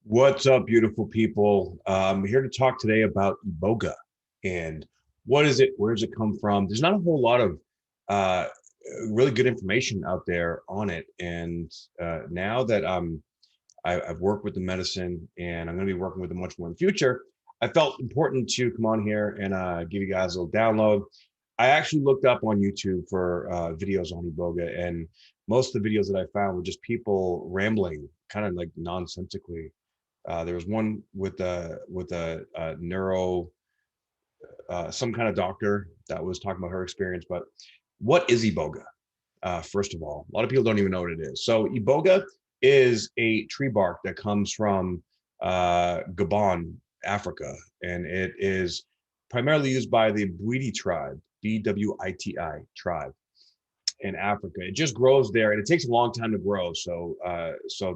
What's up, beautiful people? I'm here to talk today about Iboga and what is it? Where does it come from? There's not a whole lot of uh, really good information out there on it. And now that I've worked with the medicine and I'm going to be working with it much more in the future, I felt important to come on here and give you guys a little download. I actually looked up on YouTube for videos on Iboga, and most of the videos that I found were just people rambling, kind of like nonsensically. There was one with a neuro, some kind of doctor that was talking about her experience. But what is Iboga? First of all, a lot of people don't even know what it is. So Iboga is a tree bark that comes from Gabon, Africa, and it is primarily used by the Bwiti tribe, Bwiti tribe in Africa. It just grows there, and it takes a long time to grow. So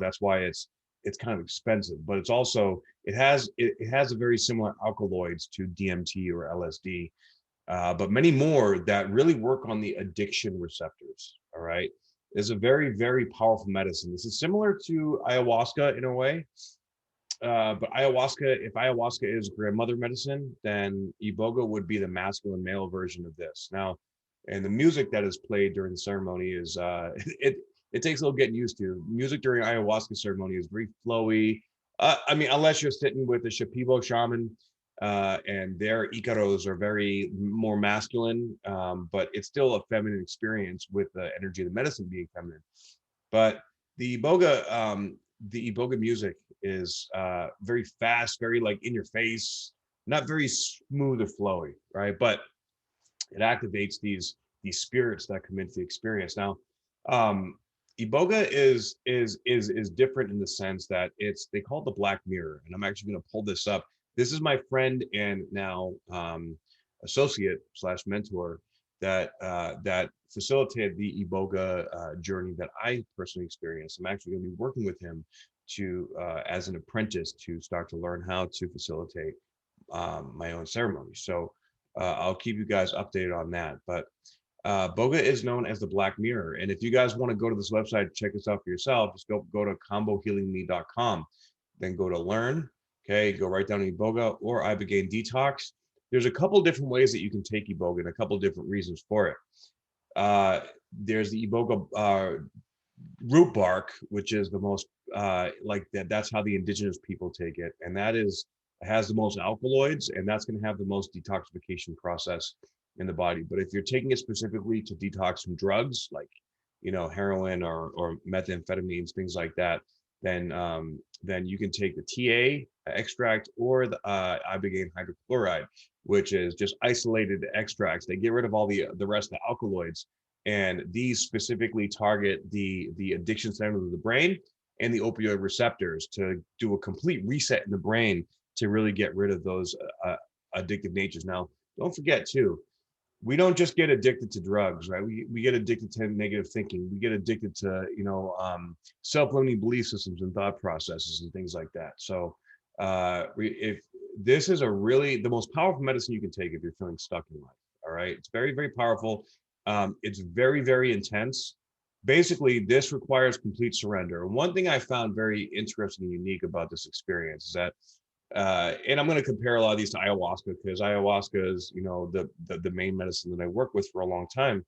that's why it's kind of expensive. But it's also it has a very similar alkaloids to DMT or LSD, but many more that really work on the addiction receptors. All right, it's a very powerful medicine. This is similar to ayahuasca in a way. But if ayahuasca is grandmother medicine, then Iboga would be the masculine male version of this. Now, and the music that is played during the ceremony is it takes a little getting used to. Music during ayahuasca ceremony is very flowy. I mean, unless you're sitting with a Shipibo shaman, and their Icaros are very more masculine, but it's still a feminine experience with the energy of the medicine being feminine. But the Iboga music is very fast, very like in your face, not very smooth or flowy, right? But it activates these spirits that come into the experience. Now, Iboga is different in the sense that they call it the black mirror, and I'm actually going to pull this up. This is my friend and now associate slash mentor that facilitated the Iboga journey that I personally experienced. I'm actually going to be working with him to as an apprentice to start to learn how to facilitate my own ceremony. So I'll keep you guys updated on that. But Boga is known as the Black Mirror. And if you guys want to go to this website, check this out for yourself, just go to combohealingme.com, then go to learn. Okay, go right down to Iboga or Ibogaine Detox. There's a couple different ways that you can take Iboga and a couple different reasons for it. There's the Iboga root bark, which is the most like that. That's how the indigenous people take it, and has the most alkaloids, and that's going to have the most detoxification process in the body. But if you're taking it specifically to detox from drugs like heroin or methamphetamines, things like that, then you can take the TA extract or the ibogaine hydrochloride, which is just isolated extracts. They get rid of all the rest of the alkaloids, and these specifically target the addiction centers of the brain and the opioid receptors to do a complete reset in the brain to really get rid of those addictive natures. Now, don't forget too, we don't just get addicted to drugs, right? We get addicted to negative thinking. We get addicted to, self-limiting belief systems and thought processes and things like that. So if this is the most powerful medicine you can take if you're feeling stuck in life. All right. It's very powerful. It's very intense. Basically, this requires complete surrender. And one thing I found very interesting and unique about this experience is that and I'm going to compare a lot of these to ayahuasca, because ayahuasca is, the main medicine that I work with for a long time.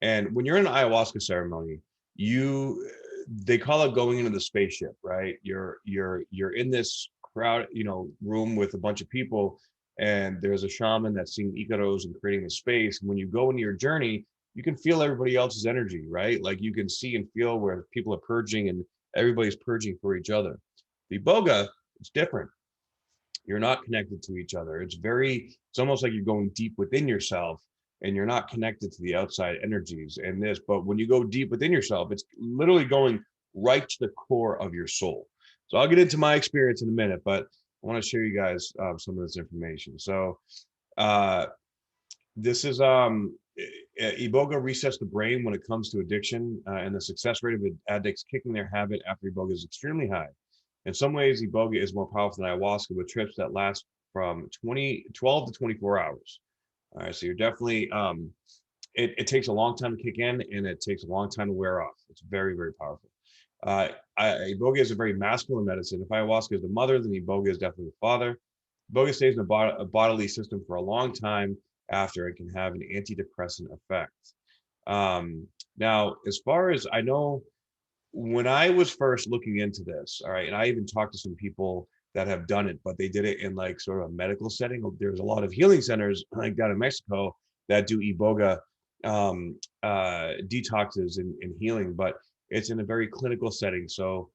And when you're in an ayahuasca ceremony, they call it going into the spaceship, right? You're in this crowd, room with a bunch of people, and there's a shaman that's seeing Icaros and creating the space. And when you go into your journey, you can feel everybody else's energy, right? Like you can see and feel where people are purging and everybody's purging for each other. The Iboga, it's different. You're not connected to each other. It's almost like you're going deep within yourself and you're not connected to the outside energies but when you go deep within yourself, it's literally going right to the core of your soul. So I'll get into my experience in a minute, but I want to share you guys some of this information. So this is Iboga resets the brain when it comes to addiction, and the success rate of addicts kicking their habit after Iboga is extremely high. In some ways, Iboga is more powerful than ayahuasca, with trips that last from 12 to 24 hours. All right, so you're definitely, it takes a long time to kick in, and it takes a long time to wear off. It's very powerful. Iboga is a very masculine medicine. If ayahuasca is the mother, then Iboga is definitely the father. Iboga stays in a bodily system for a long time after it can have an antidepressant effect. Now, as far as I know, when I was first looking into this, all right, and I even talked to some people that have done it, but they did it in like sort of a medical setting. There's a lot of healing centers like down in Mexico that do Iboga detoxes and healing, but it's in a very clinical setting. So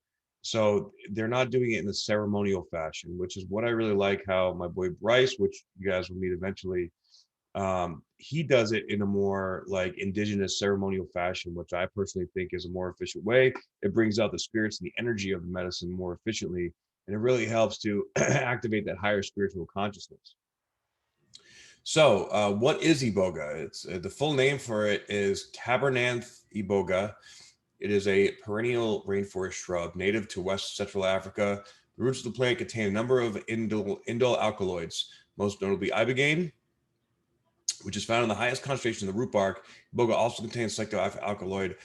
they're not doing it in a ceremonial fashion, which is what I really like. How my boy Bryce, which you guys will meet eventually, he does it in a more like indigenous ceremonial fashion, which I personally think is a more efficient way. It brings out the spirits and the energy of the medicine more efficiently, and it really helps to activate that higher spiritual consciousness. So what is Iboga? It's the full name for it is Tabernanthe Iboga. It is a perennial rainforest shrub native to West Central Africa. The roots of the plant contain a number of indole alkaloids, most notably ibogaine, which is found in the highest concentration in the root bark. Iboga also contains psychoalkaloid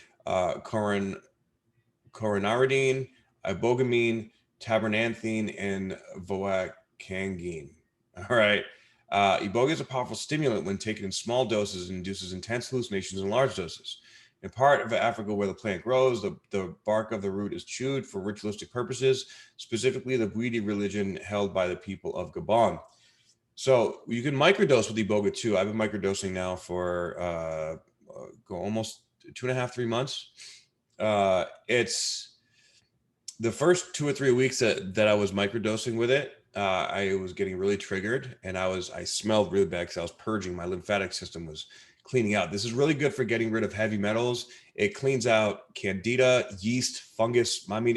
coronaridine, ibogamine, tabernanthine, and voacangine. All right. Iboga is a powerful stimulant when taken in small doses and induces intense hallucinations in large doses. In part of Africa where the plant grows, the bark of the root is chewed for ritualistic purposes, specifically the Bwiti religion held by the people of Gabon. So you can microdose with Iboga too. I've been microdosing now for almost 2.5, 3 months. It's the first 2 or 3 weeks that I was microdosing with it. I was getting really triggered, and I smelled really bad because I was purging. My lymphatic system was cleaning out. This is really good for getting rid of heavy metals. It cleans out candida, yeast, fungus. I mean,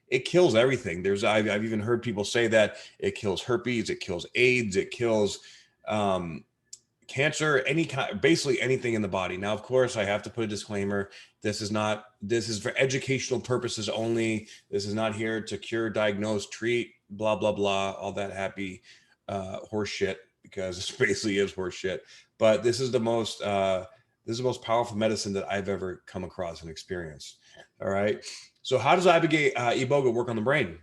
it kills everything. I've even heard people say that it kills herpes, it kills AIDS, it kills cancer, basically anything in the body. Now, of course, I have to put a disclaimer. This is for educational purposes only. This is not here to cure, diagnose, treat, blah, blah, blah, all that happy horse shit, because it basically is horse shit. But this is the most powerful medicine that I've ever come across and experienced. All right. So how does Iboga work on the brain?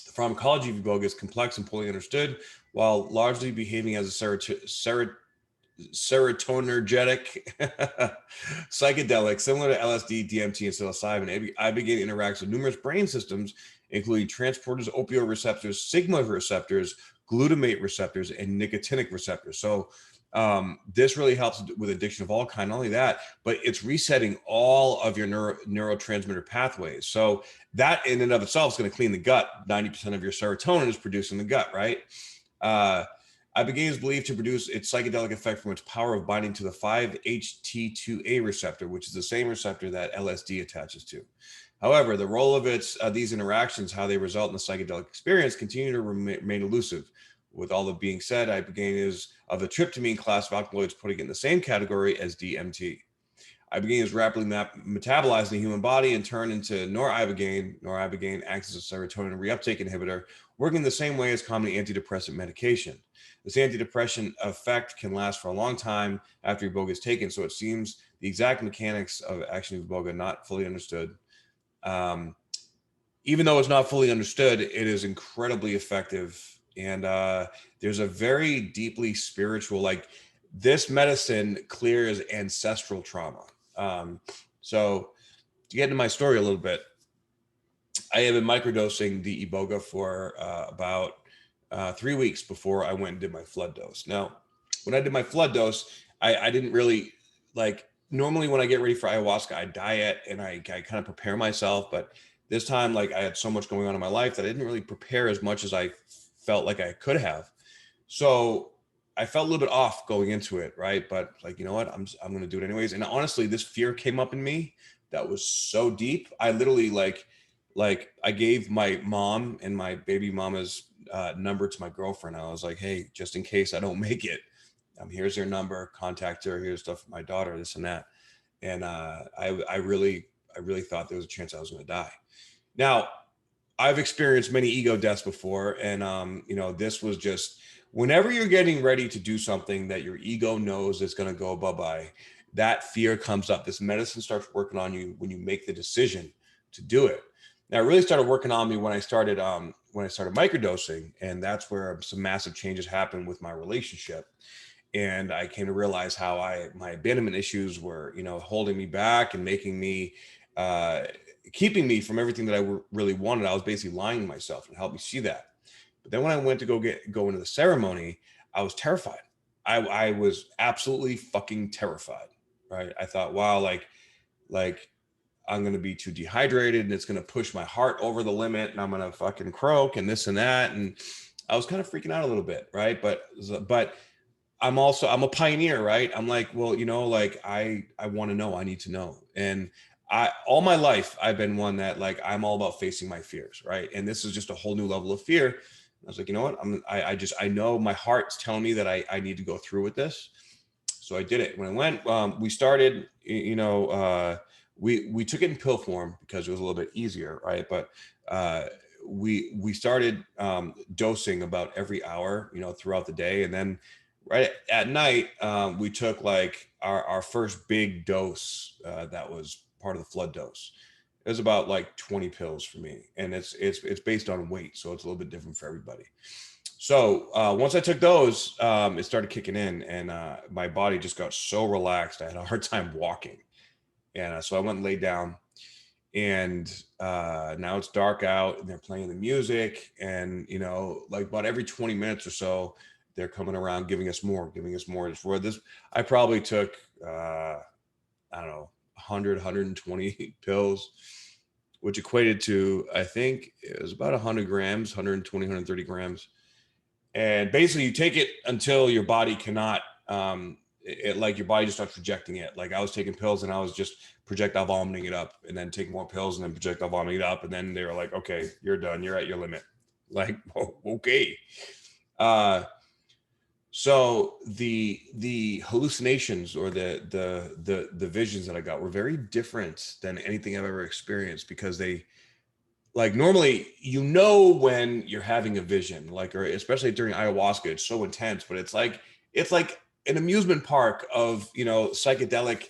The pharmacology of Iboga is complex and poorly understood, while largely behaving as a serotonergic psychedelic similar to LSD, DMT, and psilocybin. Iboga interacts with numerous brain systems, including transporters, opioid receptors, sigma receptors, glutamate receptors, and nicotinic receptors. So this really helps with addiction of all kinds. Not only that, but it's resetting all of your neurotransmitter pathways. So that in and of itself is going to clean the gut. 90% of your serotonin is produced in the gut, right? Iboga is believed to produce its psychedelic effect from its power of binding to the 5-HT2A receptor, which is the same receptor that LSD attaches to. However, the role of these interactions, how they result in the psychedelic experience, continue to remain elusive. With all that being said, ibogaine is of the tryptamine class of alkaloids, putting it in the same category as DMT. Ibogaine is rapidly metabolized in the human body and turned into noribogaine. Noribogaine acts as a serotonin reuptake inhibitor, working the same way as common antidepressant medication. This antidepressant effect can last for a long time after Iboga is taken, so it seems the exact mechanics of action of Iboga not fully understood. Even though it's not fully understood, it is incredibly effective. And there's a very deeply spiritual, like this medicine clears ancestral trauma. So to get into my story a little bit, I have been microdosing the Iboga for about 3 weeks before I went and did my flood dose. Now, when I did my flood dose, I didn't really normally when I get ready for ayahuasca, I diet and I kind of prepare myself. But this time, like I had so much going on in my life that I didn't really prepare as much as I felt like I could have. So I felt a little bit off going into it, right? But like, you know what, I'm going to do it anyways. And honestly, this fear came up in me that was so deep. I literally like I gave my mom and my baby mama's number to my girlfriend. I was like, hey, just in case I don't make it, here's her number, contact her. Here's stuff for my daughter, this and that. And I really thought there was a chance I was going to die. Now, I've experienced many ego deaths before. And, this was just, whenever you're getting ready to do something that your ego knows is going to go bye-bye, that fear comes up. This medicine starts working on you when you make the decision to do it. Now, it really started working on me when I started microdosing, and that's where some massive changes happened with my relationship. And I came to realize how my abandonment issues were, holding me back and making me, uh, keeping me from everything that I really wanted. I was basically lying to myself, and helped me see that. But then when I went to go into the ceremony, I was terrified. I was absolutely fucking terrified. Right? I thought, wow, like I'm going to be too dehydrated and it's going to push my heart over the limit and I'm going to fucking croak and this and that. And I was kind of freaking out a little bit. Right. But I'm a pioneer, right? I'm like, well, like I want to know, I need to know. And all my life, I've been one that like, I'm all about facing my fears. Right. And this is just a whole new level of fear. I was like, you know what? I know my heart's telling me that I need to go through with this. So I did it. When I went, we started, we took it in pill form because it was a little bit easier, right? But we started dosing about every hour, throughout the day, and then right at night we took like our first big dose that was part of the flood dose. It was about like 20 pills for me, and it's based on weight, so it's a little bit different for everybody. So once I took those, it started kicking in, and my body just got so relaxed. I had a hard time walking, and so I went and laid down. And now it's dark out, and they're playing the music, and like about every 20 minutes or so, they're coming around, giving us more, giving us more. For this, I probably took I don't know 100, 120 pills, which equated to, I think it was about 100 grams, 120, 130 grams. And basically you take it until your body cannot like your body just starts rejecting it. Like I was taking pills and I was just projectile vomiting it up, and then taking more pills and then projectile vomiting it up, and then they were like, okay, you're done, you're at your limit. Like, oh, okay. uh so the hallucinations, or the visions that I got, were very different than anything I've ever experienced, because they, like, normally when you're having a vision, like, or especially during ayahuasca, it's so intense, but it's like an amusement park of psychedelic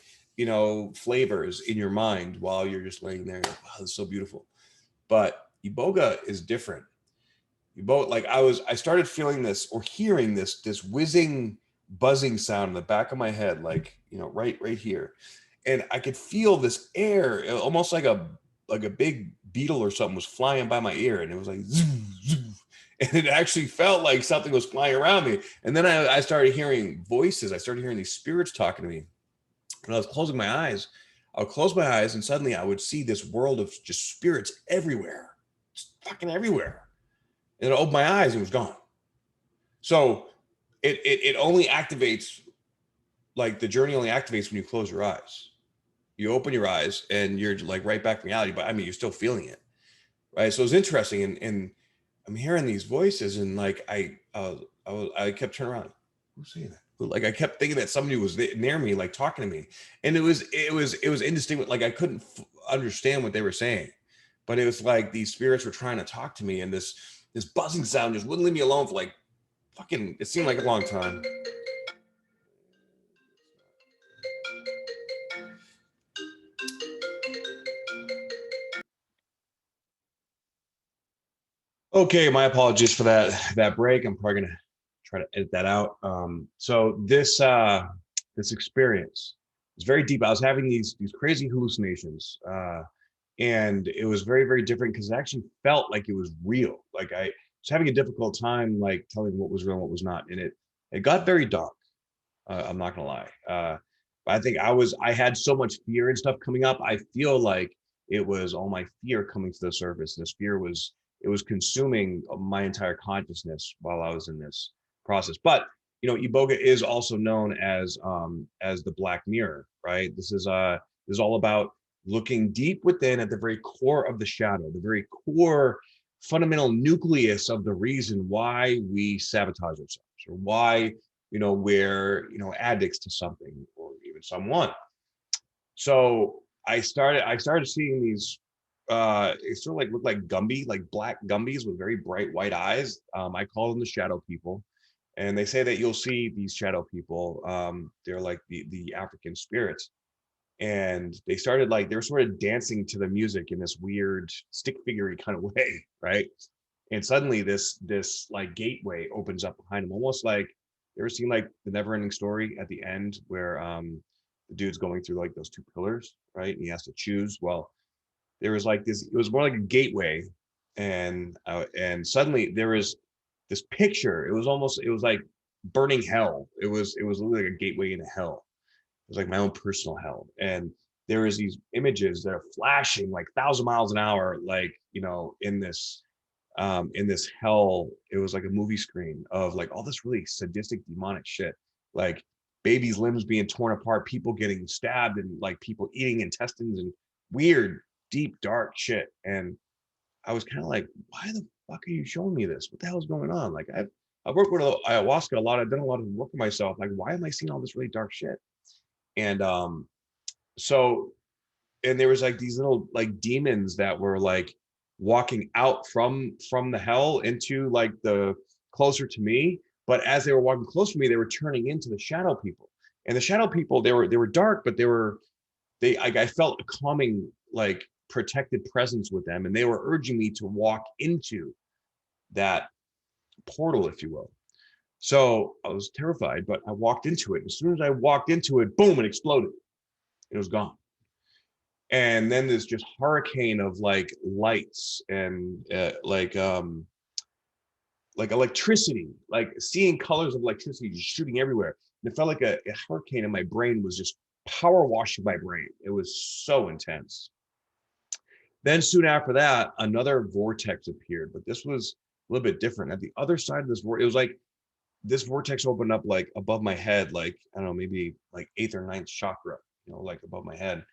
flavors in your mind while you're just laying there. Like, wow, this is so beautiful. But Iboga is different. Iboga, like, I started feeling this, or hearing this whizzing, buzzing sound in the back of my head, like, right here. And I could feel this air, almost like a big beetle or something was flying by my ear, and it was like zoom, zoom. And it actually felt like something was flying around me. And then I started hearing voices. I started hearing these spirits talking to me. And I was closing my eyes. I would close my eyes, and suddenly I would see this world of just spirits everywhere, just fucking everywhere. And I opened my eyes, and it was gone. So it only activates, like, the journey only activates when you close your eyes. You open your eyes and you're like right back in reality, but I mean, you're still feeling it, right? So it's interesting, and I'm hearing these voices, and like I kept turning around. Who's saying that? Like, I kept thinking that somebody was near me, like talking to me, and it was indistinct. Like, I couldn't understand what they were saying, but it was like these spirits were trying to talk to me, and this buzzing sound just wouldn't leave me alone for like fucking. It seemed like a long time. Okay, my apologies for that break. I'm probably gonna try to edit that out. So this experience was very deep. I was having these crazy hallucinations, and it was very, very different because it actually felt like it was real. Like, I was having a difficult time like telling what was real and what was not, and it got very dark. I'm not gonna lie. But I think I had so much fear and stuff coming up. I feel like it was all my fear coming to the surface. This fear was consuming my entire consciousness while I was in this process. But Iboga is also known as the black mirror, right? This is all about looking deep within at the very core of the shadow, the very core fundamental nucleus of the reason why we sabotage ourselves, or why we're addicts to something or even someone. So I started seeing these it sort of like look like Gumby, like black Gumbies with very bright white eyes. I call them the shadow people. And they say that you'll see these shadow people. They're like the African spirits. and they started like, they were sort of dancing to the music in this weird stick figure kind of way, right? And suddenly this like gateway opens up behind him, almost like, you ever seen like the never ending story at the end where the dude's going through like those two pillars, right? And he has to choose. Well, there was like this, it was more like a gateway, and suddenly there was this picture. It was almost, it was like burning hell. It was literally like a gateway into hell. It was like my own personal hell. And there was these images that are flashing like 1,000 miles an hour, like, in this hell. It was like a movie screen of like all this really sadistic demonic shit, like babies' limbs being torn apart, people getting stabbed, and like people eating intestines, and weird, deep, dark shit. And I was kind of like, why the fuck are you showing me this? What the hell is going on? Like, I've worked with ayahuasca a lot. I've done a lot of work for myself. Like, why am I seeing all this really dark shit? And so, and there was like these little like demons that were like walking out from the hell into like the closer to me. But as they were walking close to me, they were turning into the shadow people. And the shadow people, they were dark, but I felt a calming, like protected presence with them, and they were urging me to walk into that portal, if you will. So I was terrified, but I walked into it. As soon as I walked into it, boom, it exploded. It was gone. And then there's just hurricane of like lights and like electricity, like seeing colors of electricity just shooting everywhere. And it felt like a hurricane, and my brain was just power washing my brain. It was so intense. Then soon after that, another vortex appeared, but this was a little bit different. At the other side of this vortex, it was like this vortex opened up like above my head, like, I don't know, maybe like eighth or ninth chakra, like above my head.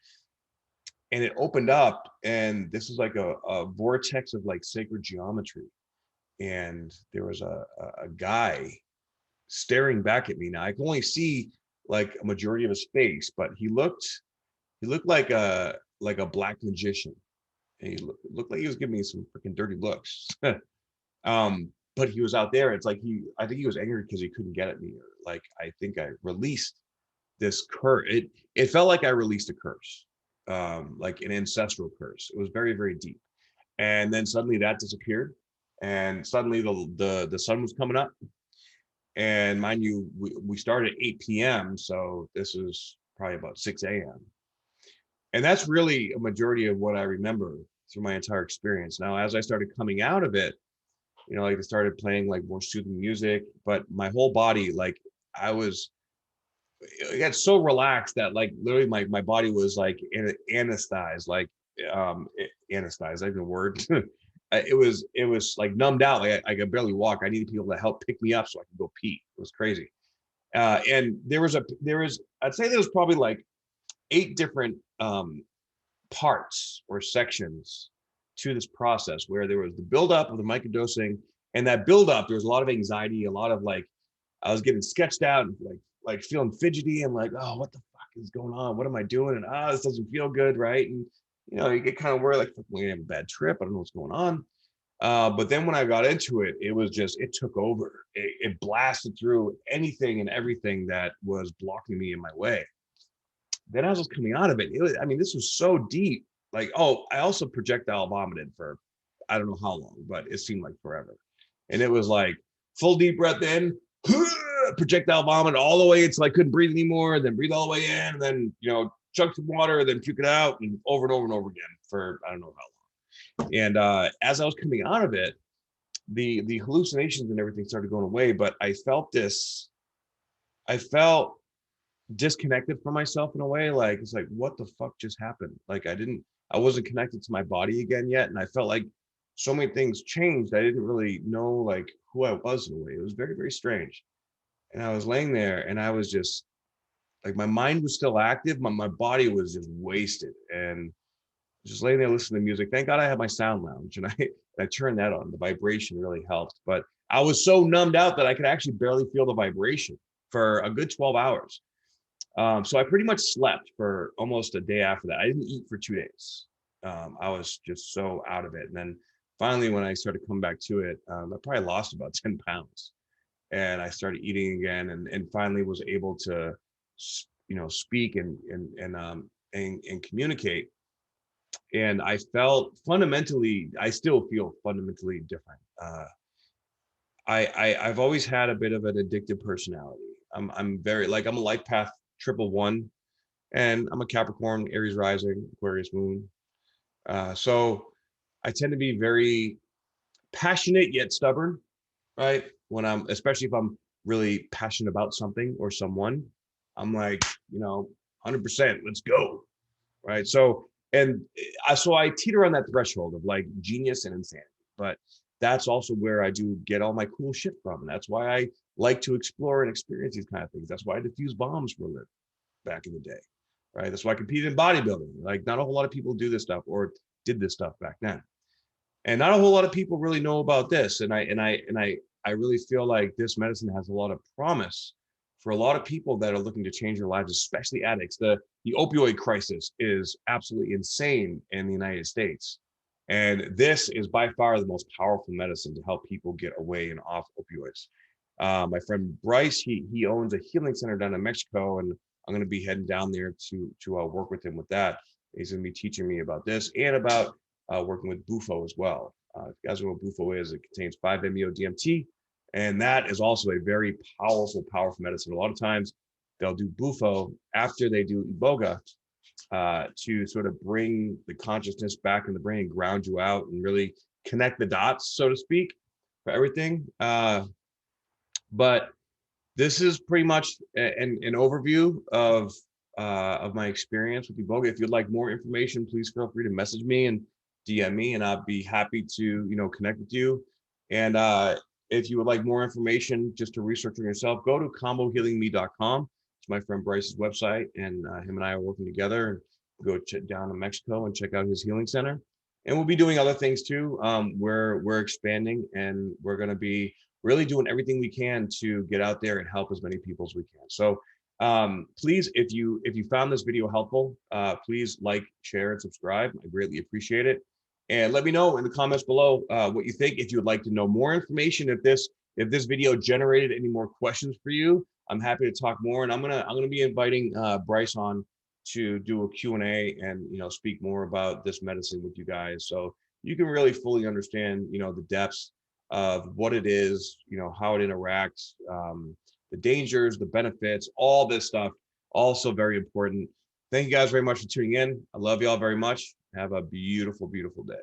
And it opened up, and this is like a vortex of like sacred geometry. And there was a guy staring back at me. Now I can only see like a majority of his face, but he looked like a black magician. And he looked like he was giving me some freaking dirty looks. But he was out there. It's like I think he was angry because he couldn't get at me, or like I think I released this curse. It felt like I released a curse, like an ancestral curse. It was very, very deep. And then suddenly that disappeared, and suddenly the sun was coming up. And mind you, we started at 8 p.m. So this is probably about 6 a.m. And that's really a majority of what I remember through my entire experience. Now, as I started coming out of it, like I started playing like more soothing music, but my whole body, like I got so relaxed that like literally my body was like anesthetized, like anesthetized, even a word. It was like numbed out. Like I could barely walk. I needed people to help pick me up so I could go pee. It was crazy. And I'd say there was probably like 8 different parts or sections to this process, where there was the buildup of the microdosing, and that buildup, there was a lot of anxiety, a lot of like, I was getting sketched out, and like feeling fidgety, and like, oh, what the fuck is going on? What am I doing? And this doesn't feel good, right? And you get kind of worried, like, we're gonna have a bad trip. I don't know what's going on. But then when I got into it, it was just, it took over. It blasted through anything and everything that was blocking me in my way. Then as I was coming out of it, this was so deep. Like, oh, I also projectile vomited for I don't know how long, but it seemed like forever. And it was like full deep breath in, projectile vomit all the way until I couldn't breathe anymore, then breathe all the way in, and then chug some water, then puke it out, and over and over again for I don't know how long. And as I was coming out of it, the hallucinations and everything started going away, but I felt disconnected from myself in a way. Like, it's like, what the fuck just happened? Like, I wasn't connected to my body again yet, and I felt like so many things changed. I didn't really know like who I was in a way. It was very, very strange. And I was laying there, and I was just like, my mind was still active, my body was just wasted, and just laying there listening to music. Thank God I had my sound lounge, and I turned that on. The vibration really helped, but I was so numbed out that I could actually barely feel the vibration for a good 12 hours. So I pretty much slept for almost a day after that. I didn't eat for 2 days. I was just so out of it. And then finally, when I started coming back to it, I probably lost about 10 pounds, and I started eating again, and finally was able to, speak and communicate. And I felt fundamentally, I still feel fundamentally different. I've always had a bit of an addictive personality. I'm very like, I'm a life path 111, and I'm a Capricorn, Aries rising, Aquarius moon. So I tend to be very passionate yet stubborn, right? When I'm, especially if I'm really passionate about something or someone, I'm like, 100%, let's go, right? So, and so I teeter on that threshold of like genius and insanity, but that's also where I do get all my cool shit from. And that's why I like to explore and experience these kind of things. That's why I diffuse bombs for a living back in the day, right? That's why I competed in bodybuilding. Like, not a whole lot of people do this stuff or did this stuff back then. And not a whole lot of people really know about this. And I really feel like this medicine has a lot of promise for a lot of people that are looking to change their lives, especially addicts. The opioid crisis is absolutely insane in the United States. And this is by far the most powerful medicine to help people get away and off opioids. My friend Bryce, he owns a healing center down in Mexico, and I'm going to be heading down there to work with him with that. He's going to be teaching me about this and about working with Bufo as well. If you guys know what Bufo is, it contains 5-MeO-DMT, and that is also a very powerful medicine. A lot of times they'll do Bufo after they do Iboga to sort of bring the consciousness back in the brain, ground you out, and really connect the dots, so to speak, for everything. But this is pretty much an overview of my experience with Iboga. If you'd like more information, please feel free to message me and DM me, and I'll be happy to connect with you. And if you would like more information just to research on yourself, go to combohealingme.com. It's my friend Bryce's website, and him and I are working together. Go down to Mexico and check out his healing center. And we'll be doing other things too. We're expanding, and we're going to be really doing everything we can to get out there and help as many people as we can. So please, if you found this video helpful, please like, share, and subscribe. I greatly appreciate it. And let me know in the comments below what you think. If you would like to know more information, if this video generated any more questions for you, I'm happy to talk more. And I'm gonna be inviting Bryce on to do a Q&A and speak more about this medicine with you guys, so you can really fully understand the depths of what it is, how it interacts, the dangers, the benefits, all this stuff. Also very important. Thank you guys very much for tuning in. I love y'all very much. Have a beautiful, beautiful day.